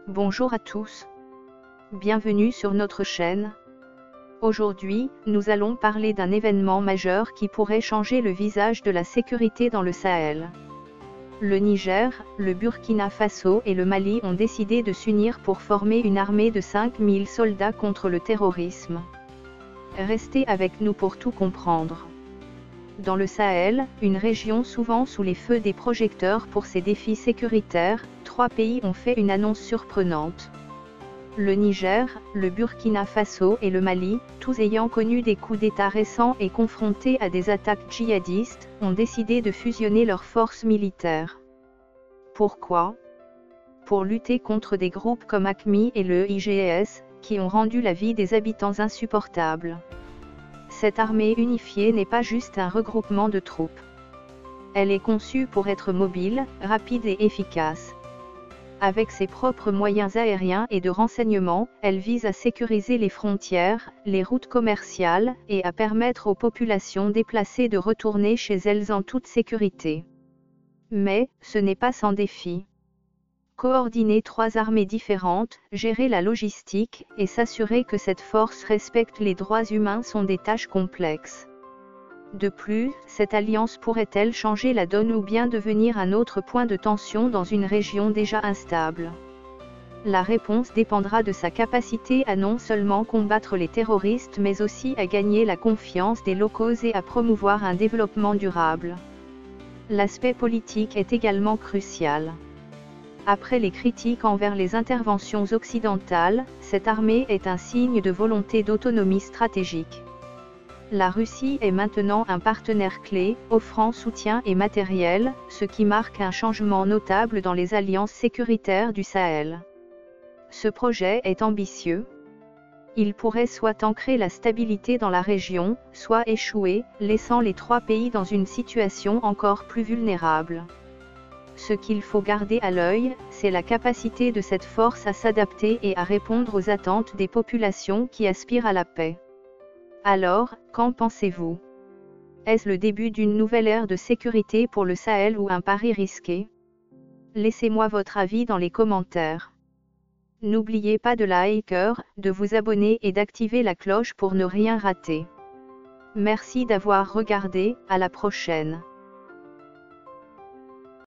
Bonjour à tous. Bienvenue sur notre chaîne. Aujourd'hui, nous allons parler d'un événement majeur qui pourrait changer le visage de la sécurité dans le Sahel. Le Niger, le Burkina Faso et le Mali ont décidé de s'unir pour former une armée de 5000 soldats contre le terrorisme. Restez avec nous pour tout comprendre. Dans le Sahel, une région souvent sous les feux des projecteurs pour ses défis sécuritaires, 3 pays ont fait une annonce surprenante. Le Niger, le Burkina Faso et le Mali, tous ayant connu des coups d'État récents et confrontés à des attaques djihadistes, ont décidé de fusionner leurs forces militaires. Pourquoi ? Pour lutter contre des groupes comme AQMI et le IGS, qui ont rendu la vie des habitants insupportable. Cette armée unifiée n'est pas juste un regroupement de troupes. Elle est conçue pour être mobile, rapide et efficace. Avec ses propres moyens aériens et de renseignement, elle vise à sécuriser les frontières, les routes commerciales, et à permettre aux populations déplacées de retourner chez elles en toute sécurité. Mais, ce n'est pas sans défi. Coordonner 3 armées différentes, gérer la logistique, et s'assurer que cette force respecte les droits humains sont des tâches complexes. De plus, cette alliance pourrait-elle changer la donne ou bien devenir un autre point de tension dans une région déjà instable ? La réponse dépendra de sa capacité à non seulement combattre les terroristes mais aussi à gagner la confiance des locaux et à promouvoir un développement durable. L'aspect politique est également crucial. Après les critiques envers les interventions occidentales, cette armée est un signe de volonté d'autonomie stratégique. La Russie est maintenant un partenaire clé, offrant soutien et matériel, ce qui marque un changement notable dans les alliances sécuritaires du Sahel. Ce projet est ambitieux. Il pourrait soit ancrer la stabilité dans la région, soit échouer, laissant les 3 pays dans une situation encore plus vulnérable. Ce qu'il faut garder à l'œil, c'est la capacité de cette force à s'adapter et à répondre aux attentes des populations qui aspirent à la paix. Alors, qu'en pensez-vous ? Est-ce le début d'une nouvelle ère de sécurité pour le Sahel ou un pari risqué ? Laissez-moi votre avis dans les commentaires. N'oubliez pas de liker, de vous abonner et d'activer la cloche pour ne rien rater. Merci d'avoir regardé, à la prochaine.